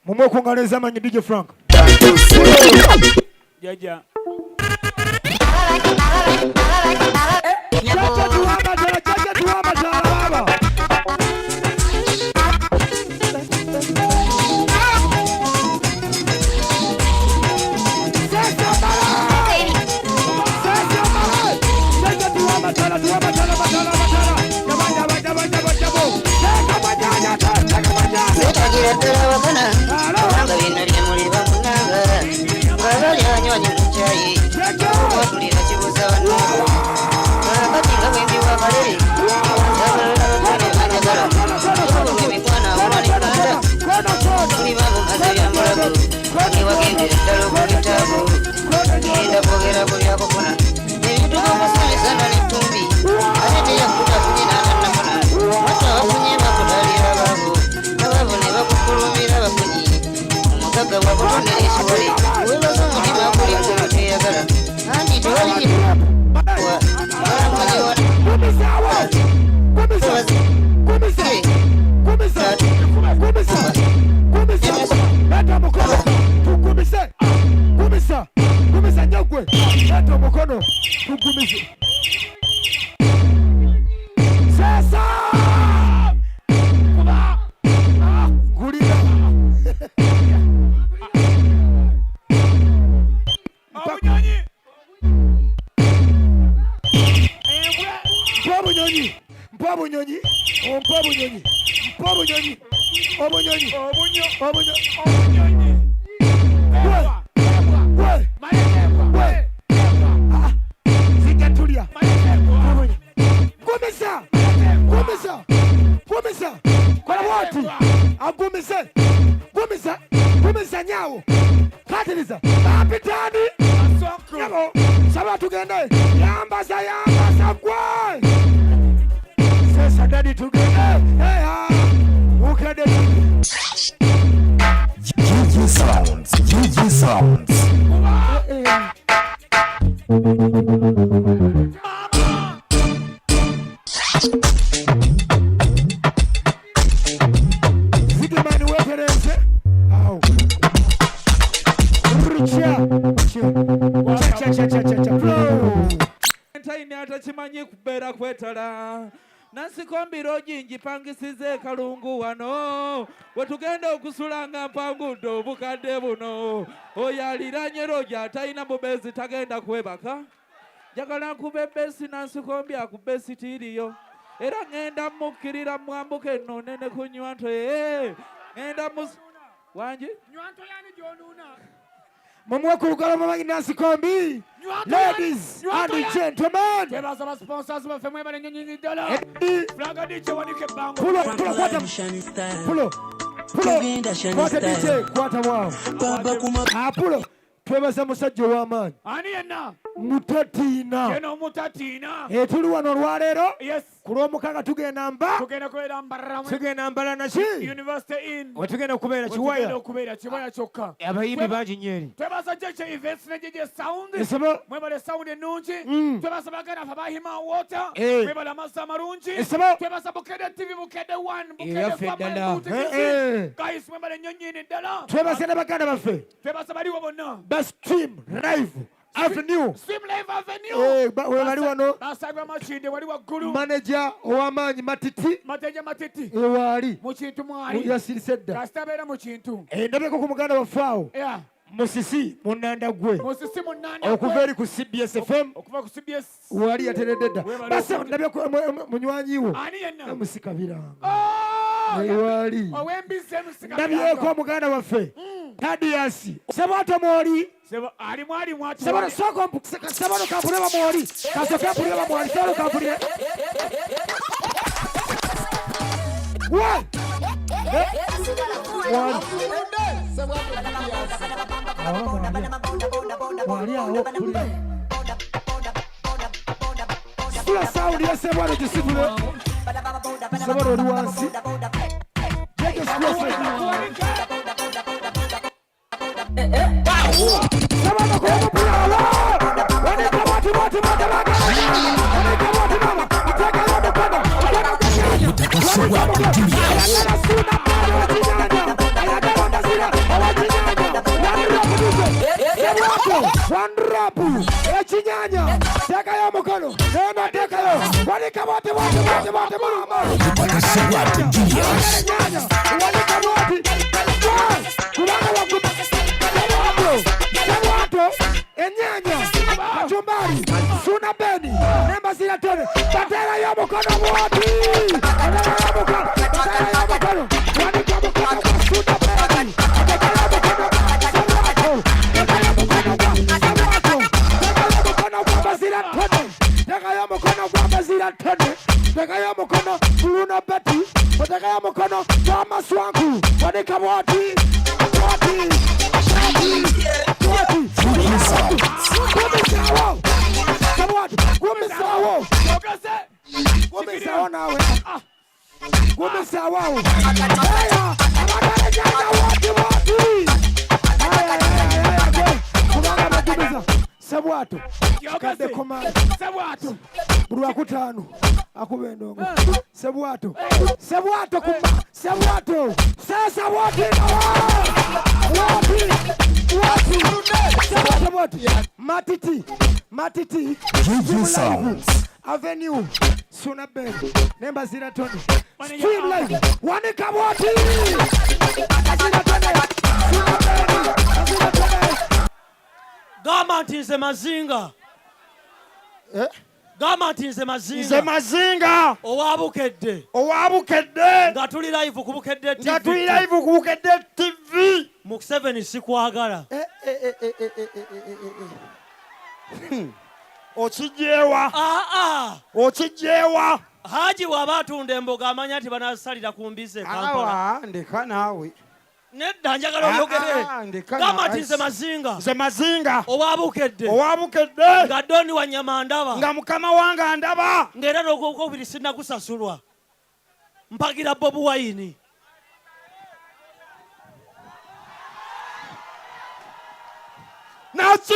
Mumwe kunganeza manyi DJ Frank. Jaja. Jaja tuwama baba. kimanyi kubeera kwetala Nansikombi Ojingi pangisize kalungu wano wetugenda okusulanga mpangudde obukadde buno oyaliranye Roja atalina mubezi tagenda kwebaka njagala nkube besi Nansikombi akube sitiriyo era ngenda mukkirira mwambuke eno nene ku Nywanto ngenda wanji Nywanto yani gy'onuuna Mumwe ku lugalo mamanyi Nansikombi. Ladies and gentlemen. Tebaza sponsors baffe mwebale nnyinyi ddala. Flaga DJ wanike bango. Pulo kwata. Pulo. Kwata DJ kwata wao. Pulo. Twebaza musajja w'amaanyi. Ani yenna? Mutatina. Keno Mutatina. Tuli wano olwaleero. Yes. Ku Lwomukaaga tugenda mba. Tugenda mbala naki. University Inn. Wetugenda okubeera Kiwaya. Tugenda okubeera Kiwaya kyokka. Abayimbi bangi nnyo eri. Twebaza JJ Events ne JJ Sound. Mwebale sound ennungi. Twebaza baganda ffe bahima water. Mwebale amazzi amalungi. Twebaza Bukedde TV Bukedde 1. Bukedde Family. Guys mwebale nnyo nnyini ddala. Twebaza ne baganda baffe. Twebaza baliwo bonna. Stream Live Avenue. Stream Live Avenue. Wali wano. Basagwa machinde wali waggulu. Manager ow'amaanyi Matiti. Matiti. Wali. Mu kintu mwali. Yasirise dda. Kasitabeera mu kintu. Ndabeko ku muganda waffe awo. Yeah. Musisi munanda gwe. Musisi munanda gwe. Okuva eri ku CBS FM. Okuva ku CBS. Wali yateredde dda. Basa ndabeko munywanyi wo. Ani yenna? Musikabiranga. Wali. Owembize musikabiranga. Ndabyeko omuganda waffe. Thaddeus. Ssebwato mwoli. Alimu ati. Ssebwato kampulira mwoli. Kasoke mpulira mwoli. Ssebwato kampulira. What? Mwali awo mpulira. Sula sound ya Ssebwato gisibule. Ssebwato oli wansi. Jege sula sound. Ssebwato kuba mpulira alo. Wanika wati baga. Wanika wati mama. Muteka y'omukono. Omutaka Ssebwato Ayagala Suuna Ben wakinyanya. Ayagala Ndazira wakinyanya. Ssebwato wandrapu ekinyanya. Tekayo omukono. Eno tekayo. Wanika wati mama. Omutaka Ssebwato Wanika wati. Kubanga wakuba. Ssebwato enyanya. Kachumbari. Suuna Ben. Nembazira tone. Batera y'omukono mwoti. Batera y'omukono. Wanika omukono kwa Suuna Ben. Batera y'omukono. Ssebwato. Batera y'omukono kwa Ssebwato. Batera y'omukono kwa Bazira tone. Batera y'omukono kwa Bazira tone. Batera y'omukono Bruno Betty. Batera y'omukono kwa Maswanku. Wanika mwoti. Gumisawo nawe. Gumisawo. Ssebwato. Kadde komanda. Ssebwato. Buli wakutaano akuba endongo. Ssebwato. Ssebwato kuma. Ssebwato. Sasa woti. Matiti. Avenue. Suuna Ben. Nembazira tone. Stream Live. Wanika woti. Azira tone. Suuna Ben. Azira tone. Gama nze mazinga. Gama nze mazinga. Nze mazinga. Owabukedde. Nga tuli live ku Bukedde TV. Mu 7 sikwagala. Okijewa. Okijewa. Haji waba atunda emboga amanya ati banasalira ku mbize Kampala. Ndeka naawe. Nedda njagala oyogere. Gama nze mazinga. Nze mazinga. Owabukedde. Nga Doni wa Nyama ndaba. Nga mukama wange ndaba. Ngera n'okubiri sinnakusasulwa. Mpagira Bobu Wine. Naki!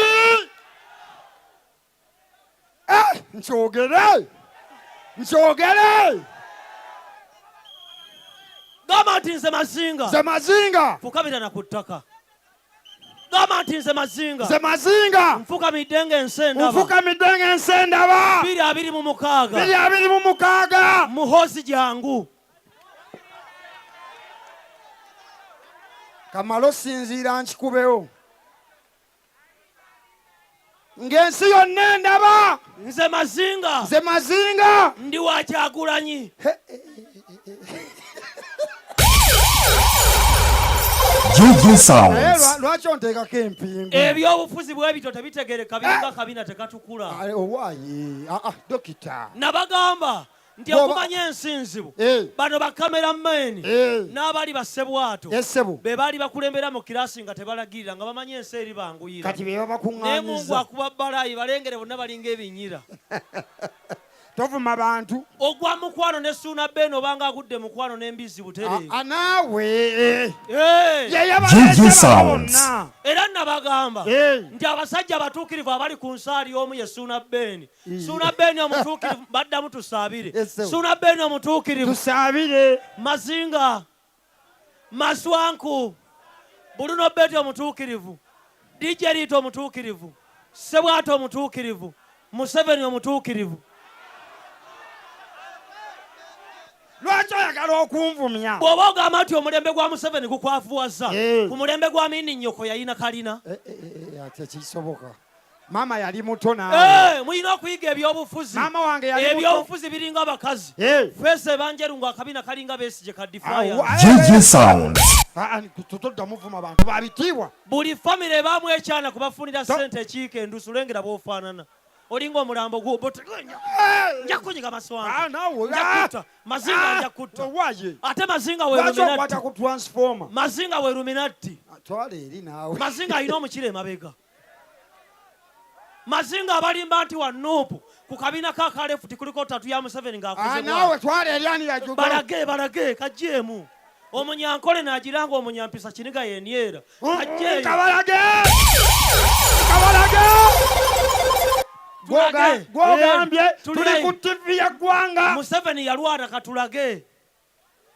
Nkyogere! Gama nze mazinga. Nze mazinga. Fukabira na ku ttaka. Gama nti nze Mazinga. Nze Mazinga. Nfukamidde ng'ensendaba. Nfukamidde ng'ensendaba. 226. 226. Muhozi jangu. Kamalo sinziira nkikubeho. Ng'ensi yonna endaba. Nze Mazinga. Nze Mazinga. Ndi wa Kyagulanyi. GG Sounds. Lwaki onteekako empingu? Ebyobufuzi bwe bito tebitegereka biringa kabina tekatukula. Owaayi. Dokita. Nabagamba nti okumanya ensinzibu bano bakameramani n'abali ba Ssebwato be baali bakulembera mu kirasi nga tebalagirira nga bamanye ensi eri banguyira. Kati be babakuŋŋaanyiza. Ne Mungu akuba balayi balengere bonna balinga ebinyira. Tovuma bantu. Ogwa mukwano ne Suuna Ben obanga agudde mukwano n'embizi butere. Naawe. GG Sounds. Era nabagamba nti abasajja abatuukirivu abali ku nsaali omu ye Suuna Ben. Suuna Ben omutuukirivu baddamu tusaabire. Suuna Ben omutuukirivu. Tusaabire. Mazinga. Maswanku. Bruno Beti omutuukirivu. DJ Rito omutuukirivu. Ssebwato omutuukirivu. Museveni omutuukirivu. Lwaki oyagala okunvumya? Bw'oba ogamba nti omulembe gwa Museveni gukwafuwaza ku mulembe gwa Mini nnyoko yalina kalina. Tekisoboka. Maama yali muto naawe. Mulina okuyiga ebyobufuzi. Maama wange yali muto. Ebyobufuzi biringa abakazi. Fese banjeru ng'akabina kalinga Besigye ka Defiance. GG Sounds. Totodda muvuma bantu babitiibwa. Buli famire baamu ekyana kubafunira ssente ekiika endusu olengera bw'ofaanana. Olinga omulambo nja kunyiga Maswanku. Njakutta. Mazinga njakutta. Ate Mazinga we Illuminati. Mazinga we Illuminati. Mazinga alina omukira emabega. Mazinga abalimba nti wa Nuupu ku kabina ka Kalefuti kuliko tatu ya Museveni ng'akuze balage kajjeemu. Omunyankole n'agiranga omunyampisa kiniga yendyera. Kabalage. Gwogambye tuli ku TV ya ggwanga. Museveni yalwana katulage.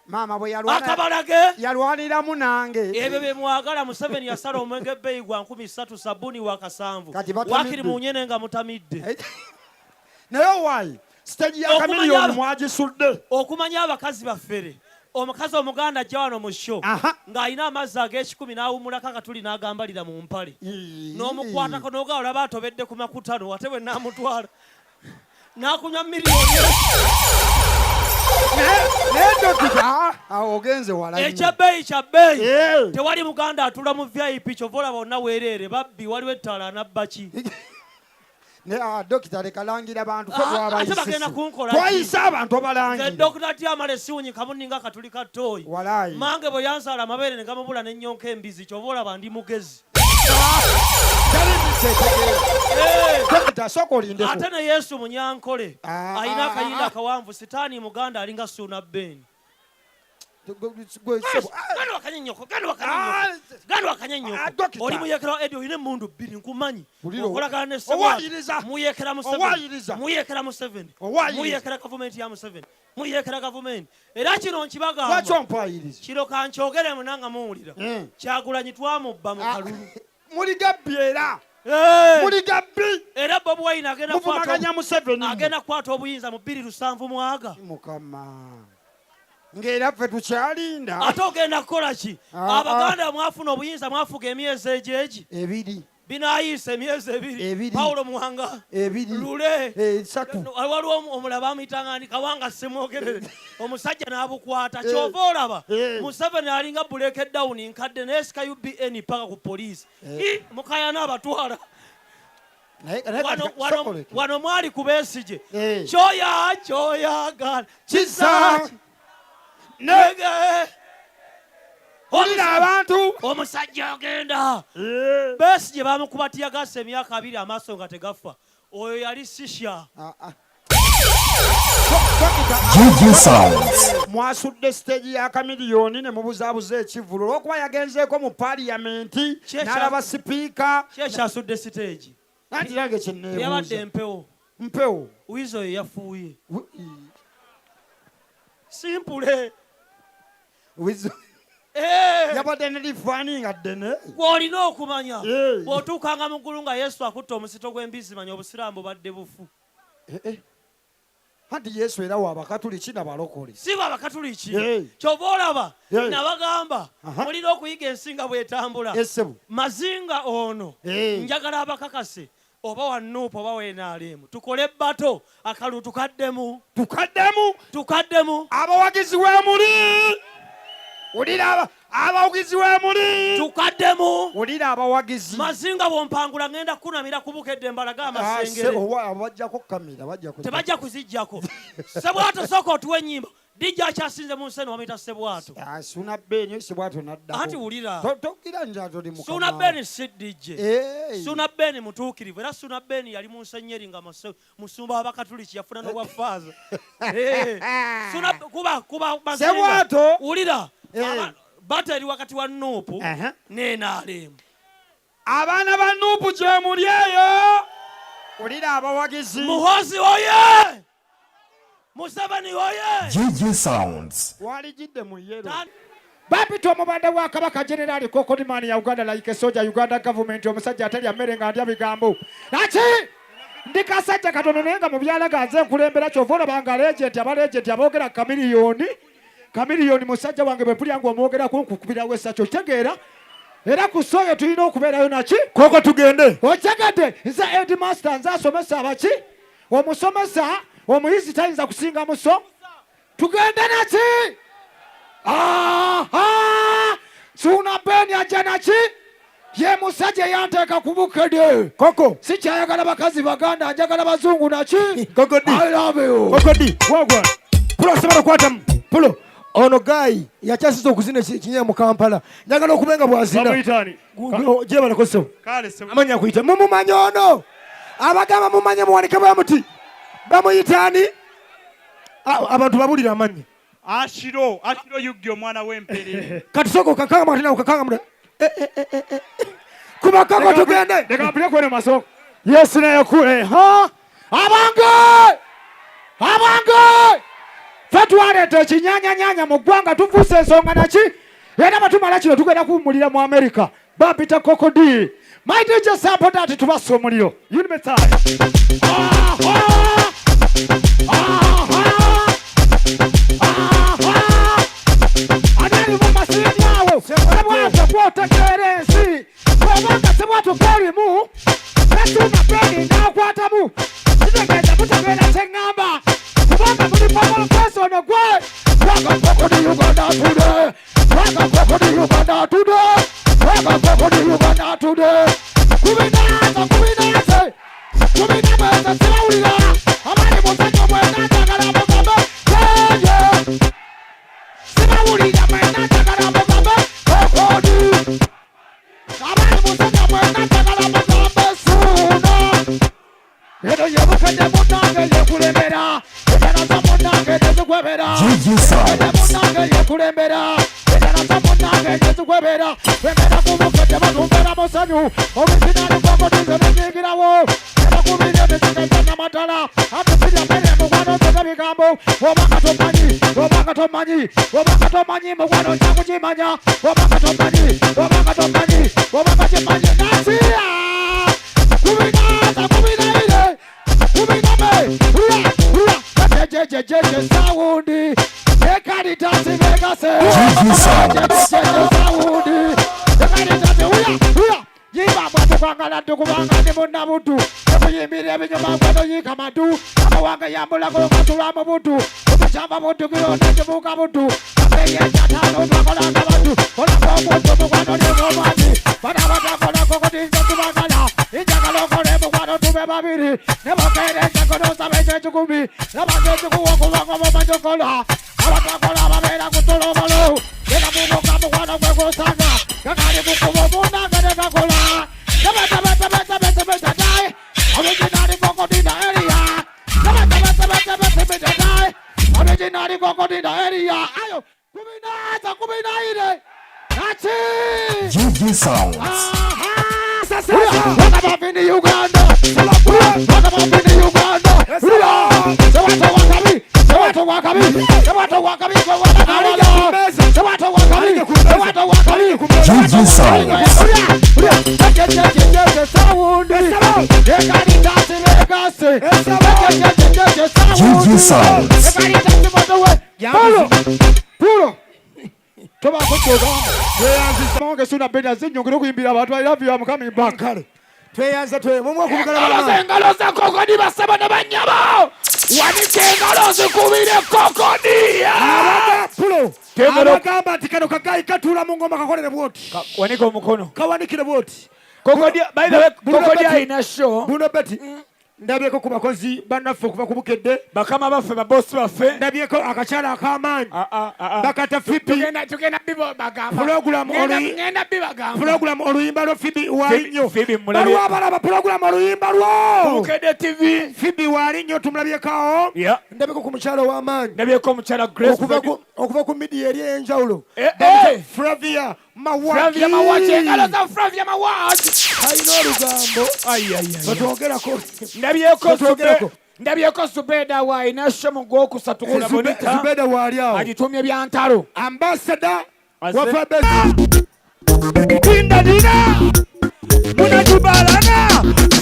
Maama bwe yalwana. Akabalage. Yalwaniramu nange. Ebyo bye mwagala Museveni yasala omwenge ebbeeyi gwa 13 sabuni wa kasanvu. Wakiri munyene nga mutamidde. Naye waayi stage ya kamiliyoni mwagisudde. Okumanya abakazi baffere. Omukazi omuganda ajja wano mu show ng'alina amazzi ag'ekikumi n'awumulako akatuli n'agambalira mu mpale n'omukwatako n'oga olaba atobedde ku makutano ate bwe n'amutwala n'akunywa miliyoni. Naye dokita ogenze wala nnyo. Ekyabbeeyi kyabbeeyi. Tewali muganda atula mu VIP kyova olaba bonna weereere babbi waliwo ettaala anabbaki. Dokita leka langira abantu ate bagenda kunkola twayisa abantu obalangira. Nze Dokita Amale siwunyika muninga katuli ka ttooyi. Mange bwe yansaala amabeere ne gamubula n'ennyonka embizi kyova olaba ndi mugezi. Ate ne Yesu Munyankole alina akayinda akawanvu sitaani muganda alinga Suuna Ben. Gano wakanye nnyoko. Oli muyekera Eddie olina emmundu bbiri nkumanyi. Okolagana ne Ssebwato. Muyekera Museveni. Muyekera gavumenti ya Museveni. Muyekera gavumenti. Era kino nkibagamba. Kiro kankyogere munanga muwulira. Kyagulanyi twamubba mu kalulu. Muli gabbi era. Muli gabbi. Era Bobi Wine agenda kwata obuyinza mu 207 mwaga. Mukama. Ngera ffe tukyalinda. Ate ogenda kukola ki? Abaganda mwafuna obuyinza mwafuga emyezi egyegi. 2. Binaayise emyezi 2. Pawulo Muhanga. 2. Lule. 3. Waliwo omulaba amuyitanga ni Kawanga Ssemwogerere. Omusajja n'abukwata. Kyova olaba. Museveni alinga buleke down nkadde n'esika UBN paka ku poliisi. Mukayana abatwala. Wano mwali ku Besigye. Kyoyagala. Kisaaki. Nege. Olina abantu. Omusajja ogenda. Besigye bamukubatiya gasa emyaka 2 amaaso nga tegafa. Oyo yali sisha. GG Sounds. Mwasudde stage ya kamiliyoni ne mubuzaabuza ekivulu olw'okuba yagenzeeko mu parliamenti n'alaba sipiika. Kyasudde stage. Anti nange kyenneebuuza. Yabadde mpewo. Wizo oyo yafuuye. Simple. yabadde nelifaani nga ddene gw'olina okumanya bw'otuukanga mu ggulu nga Yesu akutta omusito gw'embizzi manya obusiraamu badde bufu. anti Yesu era w'Abakatuliki n'abalokole si b'Abakatuliki kyova olaba nabagamba mulina okuyiga ensinga bw'etambula. Mazinga ono njagala abakakase oba wa Nuupu oba w'Enaalemu tukole bbato akalulu tukaddemu abawagizi w'emuli ulira abawagizi w'emuli tukaddemu ulira abawagizi Mazinga bw'ompangula ngenda kunamira kubukedde mbalaga amasengere bajjako kamera tebajja kuzijjako. Ssebwato sooka otuwa ennyimba dijja akyasinze mu nseno bamuyita Ssebwato. Suuna Ben Ssebwato naddako anti wulira tokkira njato ndi mukama Suuna Ben si dijje Suuna Ben mutuukirivu era Suuna Ben yali mu nsenyeri nga musumba w'Abakatuliki yafuna n'obwa faaza. kuba Ssebwato wulira bato eri wakati wa Nuupu n'Enaalemu. abaana ba Nuupu gye muli eyo ulira abawagizi Muhoozi oye Museveni oye GG Sounds. walijidde mu yero Bapita omubanda wa Kabaka General Kokodimani ya Uganda like soja Uganda government omusajja atalya mmere nga ndya bigambo naki ndikasajja katono nenga mu byalagaze nkulembera kyova olabanga legenti aboogera kamiliyoni musajja wange bwe pulyangu omwogera kunkukubirawo essakyo tegeera era ku soyo tulina okubeerayo naki koko tugende otegedde nze headmaster nze asomesa abaki omusomesa omuyizi tayinza kusinga muso tugende naki Suuna Ben ajja naki ye musajja yanteeka ku bukede koko si kyayagala bakazi baganda njagala bazungu naki Godi I love you Godi wagwa pulo sobola kwatamu pulo ono gayi yakyasiza okuzina ekinyeera mu Kampala njagala okubenga bwazina gye balakosewo amanya akuyita mumumanyi ono abagamba mumanye muwanike bwemuti bamuyitaani abantu babulira amannya Ashiro yuggi omwana w'empere katusoko kakanga mwatina kakanga kuba kako tugende leka mpire kwene masoko yes naye kule abange fatwaleta ekinyanyanyanya mu ggwanga tufuuse ensonga naki era batumala kino tugenda kuwummulira mu America bapita kokodi mighty just support ati tubassa omuliro unimetai anali mu masini awo Ssebwato kwotegeera ensi obanga Ssebwato golimu Suuna Ben n'akwatamu kitegeeza mutegeera kyeŋŋamba kubanga muli pamolokeesi ono gwe waga kokodi Uganda today waga kokodi Uganda today waga kokodi Uganda today kubinaze sibawulira abali musajja mwena njagala mugambe yeye sibawulira mwena njagala mugambe kokodi abali musajja mwena njagala mugambe Suuna eno yebukadde munnange yekulembera ejanasa munnange nezikwebera munnange yekulembera ejanasa munnange nezikwebera wemera kubukedde batumbera musanyu obizinali kwakodize nenyingirawo ebakubire nezigeza namatala atusirya mbere mukwano nzega bigambo obanga tomanyi mukwano kyakukimanya obanga kimanyi nasiya kubinaire jejejeje sawundi ekaritasi vegase sawundi ekaritasi uya yimba bwatu kwangala tukubanga ndi munnabutu ekuyimbira ebinyuma kwano yika matu amawanga yambulako matula mu butu okukyamba butu kironda kibuuka butu akeyekyatano twakolanga batu kolako omuntu mukwano lyogomanyi bana batakolako kutinza tubagala injagala okole mukwano tube babiri nebokeerenjakonosaba ekyekikumi nabantu ekikuwa okubanga bomanyokola abatakola babeera kutulobolo era mubuka mukwano gwegosanga kakali kukuba omunange negakola nebetebetebetebetebetedae originali kokodina eria nebetebetebetebetedae originali kokodina eria ayo kubinaire nachi GG Sounds. What about in the Uganda? What about in the Uganda? Ssebwato wakabi Ssebwato wakabiri Ssebwato wakabiri GG Sounds. GG Sounds. Bruno tobako kyoga tweyanzisa Suuna Ben azinyongera okuyimbira abantu I love you I'm coming back kale tweyanza mumwe okubugala engalo za kokodi basaba ne banyabo wanike engalo zikubire kokodi Bruno abagamba nti kano kagayi katula mu ngoma kakolere bwoti wanika omukono kawanikire bwoti kokodi by the way kokodi ayina show Bruno Betty ndabyeko ku bakozi bannaffe okuva ku Bukedde bakama baffe babosi baffe ndabyeko akakyala ak'amaanyi bakata Fibi tugenda bibo bagamba program oluyimba lwo Fibi walinyo baliwo abalaba program oluyimba lwo Bukedde TV Fibi walinyo tumulabyeko ndabyeko ku mukyalo w'amaanyi ndabyeko omukyala Grace okuva ku midiya eri ey'enjawulo Flavia Flavia Mawaki engalo za Flavia Mawaki alina olugambo batwogerako ndabyeko Zubeda waayina show mu Gwokusatu ku Labonita Zubeda waali awo agitumye byantalo ambassador wafa Dina munajubalana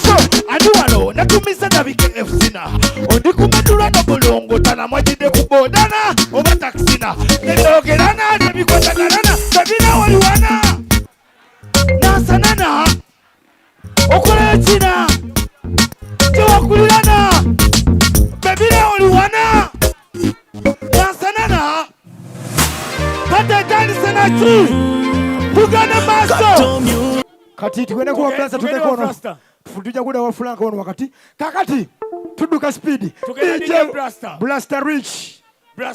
so aduwalo natumisa nabike efsina ondi kumadula no bulongo tana mwajide kubodana oba taksina ndogerana nebikotagarana tabina waliwana nasanana okola china tewakulirana bebira waliwana nasanana tatetani senachi tugana maso kati tugenda kuwa plaza tumekono tujja kuda wa Frank wano wakati kakati tudduka speed DJ Blaster Rich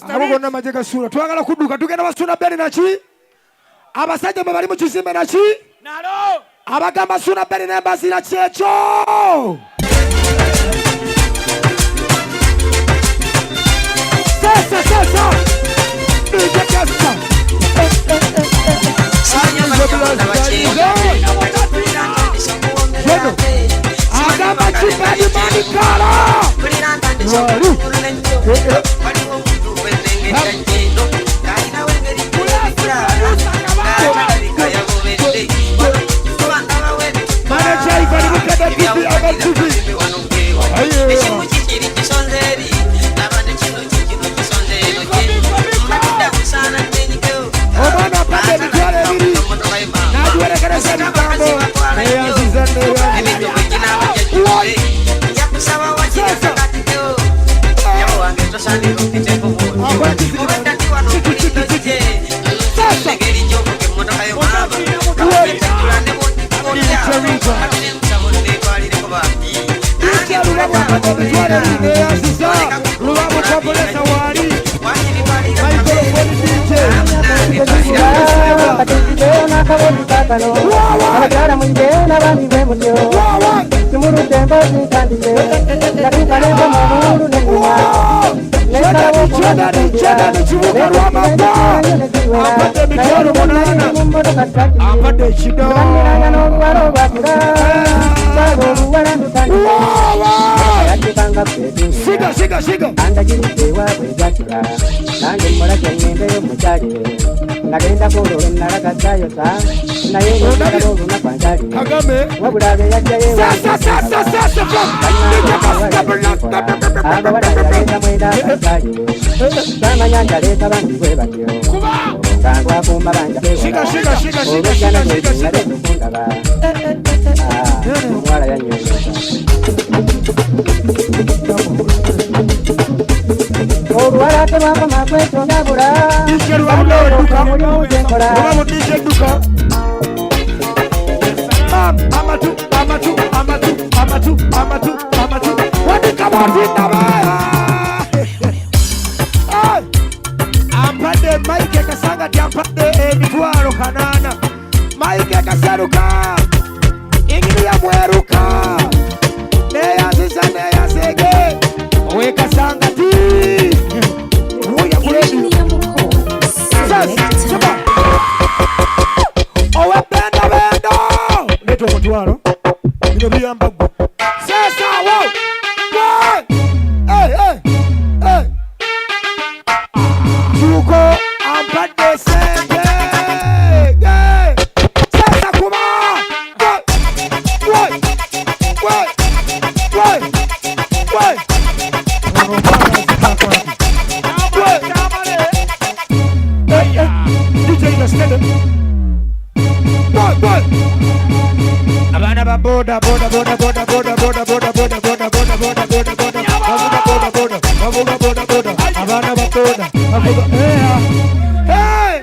abo na majeka sura twagala kudduka tugenda wa Suuna Ben nachi abasajja bali mu kizimbe nachi nalo abagamba Suuna Ben n'embazira kyekyo sasa DJ Kasta agamba kipadi manikala Siga. Nagenda kulolo nalagazayo sa naye ngolona kwanjali Kagame wabulabe yajjaye abawalaaleta mwenda kwanjali samanyanja leeta bandi bwe batyo kangu akumba banja olwejjana okundaba omuwala yanyonyeza olwala tebakoma kwetondabula amatu wadikabatindabaya ampadde Mike Kasanga tyampade emitwalo 8 Mike Kasaruka ingini ya mweruka neyanzisa neyanzege owekasanga ti uya kuledi owe bendo leto omutwalo bino biyamba gwe sasa wo hey bavuga boda boda abana baboda bavuga hey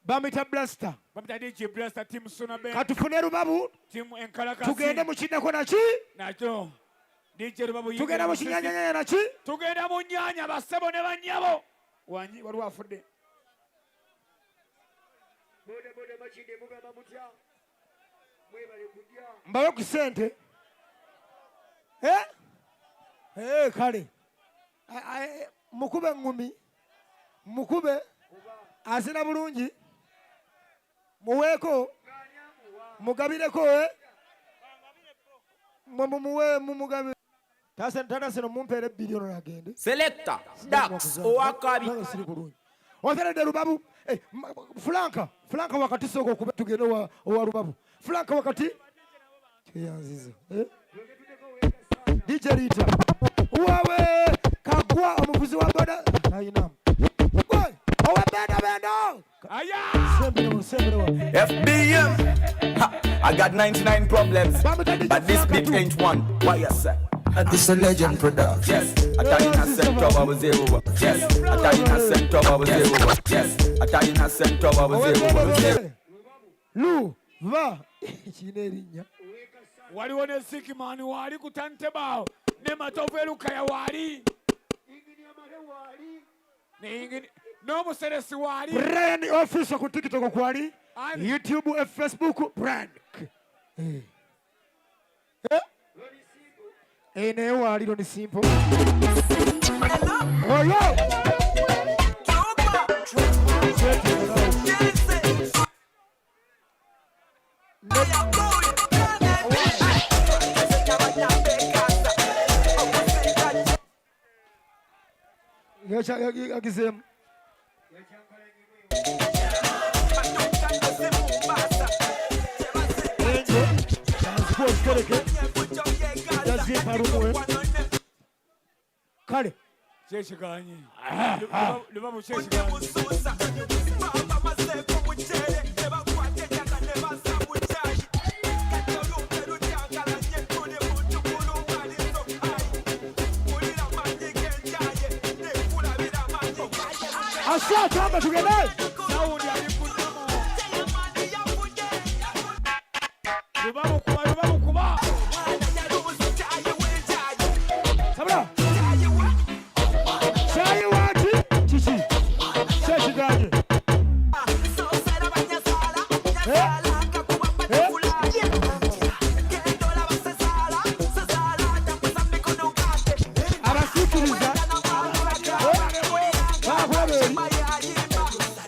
Bamita Blaster. Bamita DJ Blaster team Suuna Ben. Katufune Rubabu. Team Enkalakasi. Tugende mu kinako naki? Nacho. DJ Rubabu. Tugenda mu kinyanya naki? Tugenda mu nyanya basebo ne banyabo. Wanyi wali wafudde. Bode machinde mugamba mutya. Mwebale kujja. Mbayo ku sente. Kale. Mukube ngumi. Mukube. Asina bulungi. Muweko. Mugabireko muwe mumugabire. Tana mumpere bilioni agende. Selector. Dax. Owakabi. Othere Rubabu. Flanka wakati soko kuba tugende wa Rubabu. Flanka wakati. Yanzizo. DJ Rita. Uwawe kagwa omuvuzi wa boda. Ayinam. Owe benda. FBM. I got 99 problems, but this beat ain't one. Why you say? This a legend production. Yes, I tell you not sent trouble, I was zero. Yes, I tell you not sent trouble, I was zero. Yes, I tell you not sent trouble, I was zero. Lu, va. Chinerinya. Wali wone siki mani wali kutante bao. Ne matope luka ya wali. Ingini amale wali. Ne ingini. No museresi wali. Brand official ku TikTok kwali. YouTube, Facebook, brand. Ne wali lo ni simple. Oh yo. Agizem. Kale. Cheshiganye. Lubabu cheshiganye. Asa kama tugende. Saundi alikunyamo. Lubabu kuba. Sabra. Shayi wati. Chichi. Cheshiganye.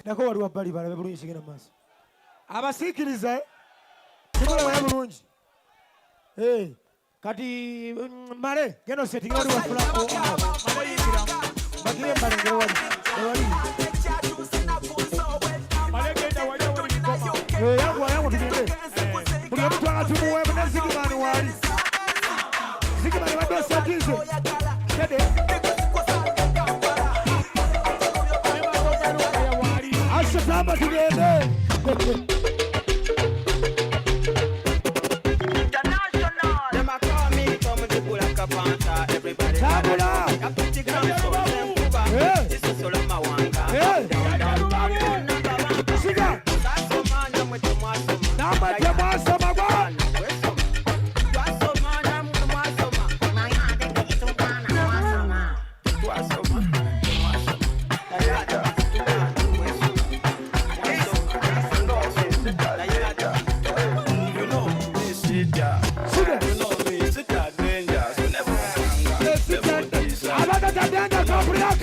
Nako wali wabali bala bulungi sigena maso. Abasikiriza kikola ya bulungi. Kati male geno setting wali wa fula. Male yingira. Bagire male ngero wali. Male genda wali ngoma. Yangu tugende. Buli mtu atumuwe na zikimani wali. Zikimani wado sakizo. Kede. Ashatamba tugende.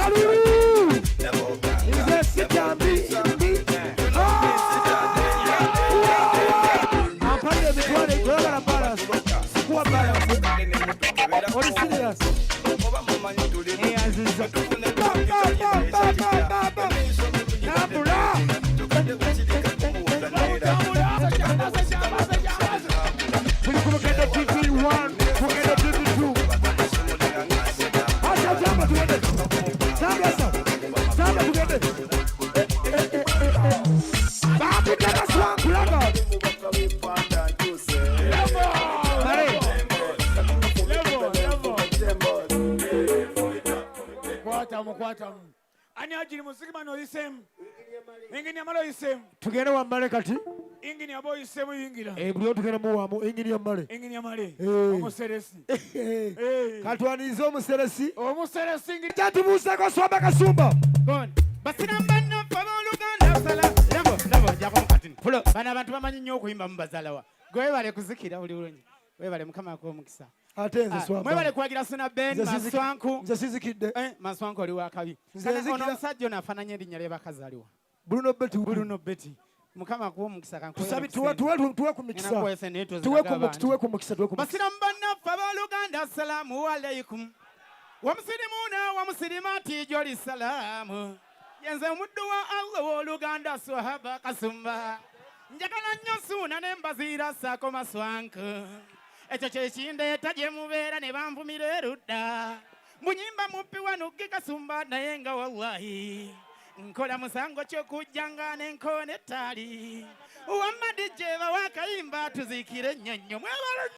Kalulu. Nze sikyambi. Ampale emitwale gwagala balance. Sikuwa balance. Oli serious? Eyaziza. Nambula. Tugenda TV1, tugenda TV2. Acha jamba tugende. Jamba tugende. Babu kama Maswanku langa. Mare. Kwata. Ani ajiri musiki mano isem. Ingini amalo isem. Tugende wa Male kati. Ingini abo isemu yingira. Buli tugende mu wamu ingini ya Male. Ingini amale. Omuseresi. Katwanizo omuseresi. Omuseresi ingini. Kyatubuusako swaba kasumba. Basina banno Luganda sala. Labo jako mukati. Pulo. Bana abantu bamanyi nnyo okuyimba mu bazalawa. Gwe bale kuzikira buli bulungi. Webale mukama ko mukisa. Ate nze swaba. Mwebale kwagira Suuna Ben Maswanku. Nze sizikidde. Maswanku oli wakabi. Ono omusajja ono afaananya erinnya ly'ebakazaliwa. Bruno Betty. Mukama kuwa mukisa kankoye. Tusabi tuwe ku mikisa. Tuwe ku mukisa. Basina bannaffe Luganda assalamu alaikum. Wamusirimuna wamusirimati joli salamu. Yenze omuddu wa Allah w'Oluganda swahaba kasumba. Njagala nnyo Suuna ne mbazira ssaako Maswanku. Ekyo kye kindeeta gye mubeera ne banvumira erudda. Munyimba muppi wano gge kasumba naye nga wallahi. Nkola musango ky'okujjanga n'enkoona ettaali. Abadigize bawakayimba tuzikire ennyonnyo.